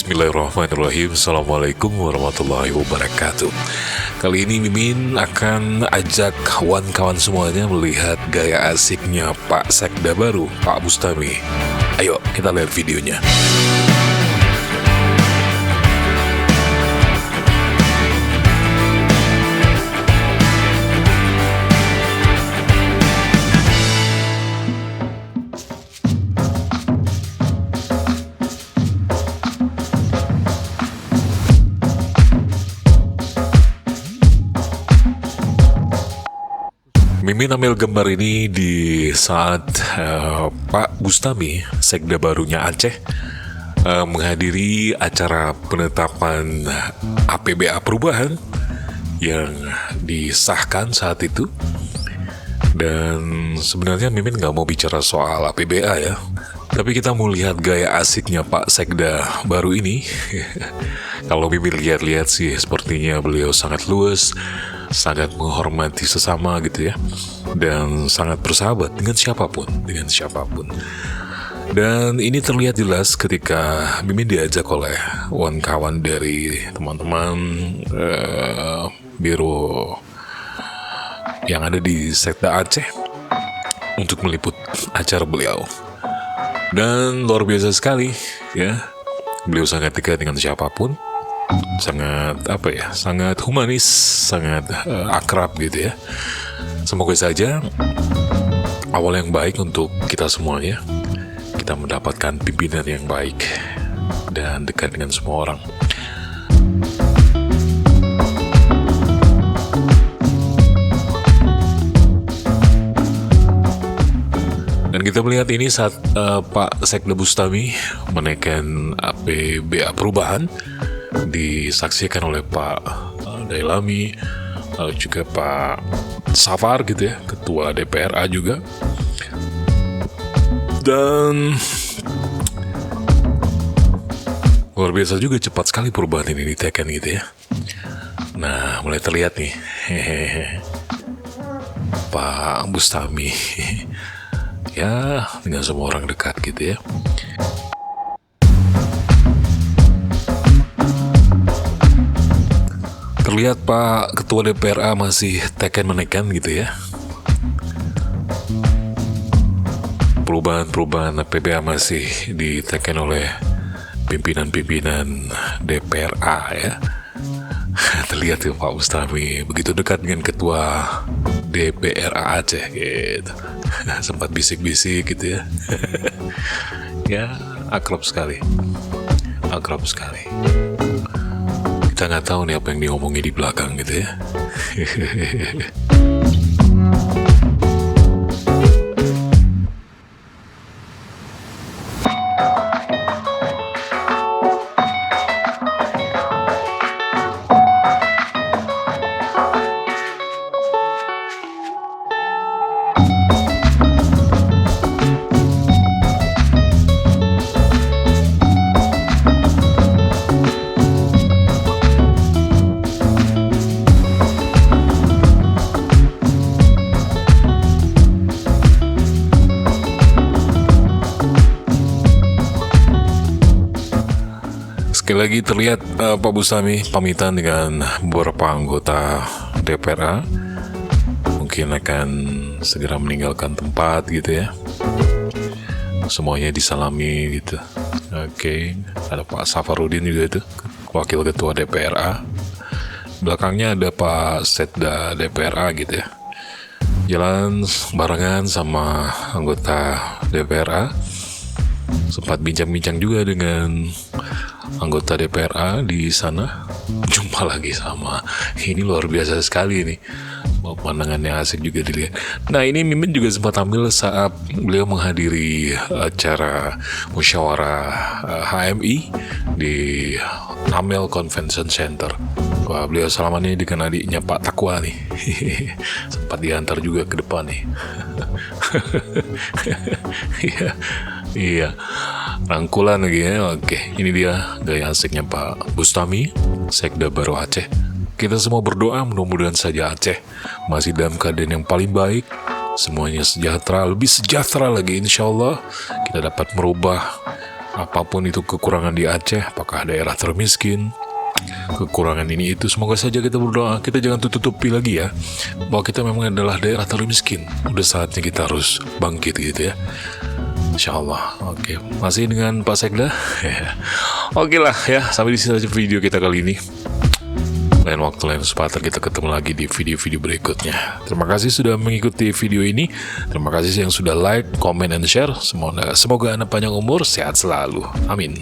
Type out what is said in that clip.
Bismillahirrahmanirrahim. Assalamualaikum warahmatullahi wabarakatuh. Kali ini Mimin akan ajak kawan-kawan semuanya melihat gaya asiknya Pak Sekda baru, Pak Bustami. Ayo kita lihat videonya. Mimin ambil gambar ini di saat Pak Bustami, Sekda barunya Aceh, menghadiri acara penetapan APBA perubahan yang disahkan saat itu. Dan sebenarnya Mimin nggak mau bicara soal APBA ya, tapi kita mau lihat gaya asiknya Pak Sekda baru ini. Kalau Mimin lihat-lihat sih sepertinya beliau sangat luwes, sangat menghormati sesama gitu ya, dan sangat bersahabat dengan siapapun, Dan ini terlihat jelas ketika Mimin diajak oleh kawan-kawan dari teman-teman biro yang ada di Sekda Aceh untuk meliput acara beliau. Dan luar biasa sekali ya, beliau sangat dekat dengan siapapun, sangat humanis, sangat akrab gitu ya. Semoga saja awal yang baik untuk kita semuanya, kita mendapatkan pimpinan yang baik dan dekat dengan semua orang. Dan kita melihat ini saat Pak Sekda Bustami menaikkan APBA perubahan, disaksikan oleh Pak Dailami, lalu juga Pak Safar gitu ya, Ketua DPRA juga. Dan luar biasa juga, cepat sekali perubahan ini ditekan gitu ya. Nah, mulai terlihat nih Pak Bustami ya dengan semua orang dekat gitu ya. Terlihat Pak Ketua DPRA masih tekan menekan gitu ya. Perubahan APBA masih ditekan oleh pimpinan-pimpinan DPRA ya. Terlihat tuh Pak Bustami begitu dekat dengan Ketua DPRA Aceh gitu. Sempat bisik-bisik gitu ya. Ya, akrab sekali. Kita nggak tahu nih apa yang diomongin di belakang gitu ya. Sekali lagi terlihat Pak Bustami pamitan dengan beberapa anggota DPRA, mungkin akan segera meninggalkan tempat gitu ya. Semuanya disalami gitu. Oke, ada Pak Safarudin juga itu, Wakil Ketua DPRA. Belakangnya ada Pak Sekda DPRA gitu ya. Jalan barengan sama anggota DPRA. Sempat bincang-bincang juga dengan anggota DPRA di sana. Jumpa lagi sama, ini luar biasa sekali nih, pemandangannya asik juga dilihat. Nah, ini Mimin juga sempat ambil saat beliau menghadiri acara musyawarah HMI di Amel Convention Center. Wah, beliau salamannya dengan adiknya Pak Takwa nih. Sempat diantar juga ke depan nih. Iya, rangkulan lagi ya. Oke, ini dia gaya asiknya Pak Bustami, Sekda baru Aceh. Kita semua berdoa mudah-mudahan saja Aceh masih dalam keadaan yang paling baik, semuanya sejahtera, lebih sejahtera lagi insya Allah. Kita dapat merubah apapun itu kekurangan di Aceh, apakah daerah termiskin, kekurangan ini itu, semoga saja kita berdoa, kita jangan tutupi lagi ya, bahwa kita memang adalah daerah termiskin. Udah saatnya kita harus bangkit gitu ya, insyaallah. Oke, masih dengan Pak Sekda. Oke lah ya, sampai di sini saja video kita kali ini. Lain waktu, lain kesempatan kita ketemu lagi di video-video berikutnya. Terima kasih sudah mengikuti video ini. Terima kasih yang sudah like, comment, and share. Semoga Anda panjang umur, sehat selalu. Amin.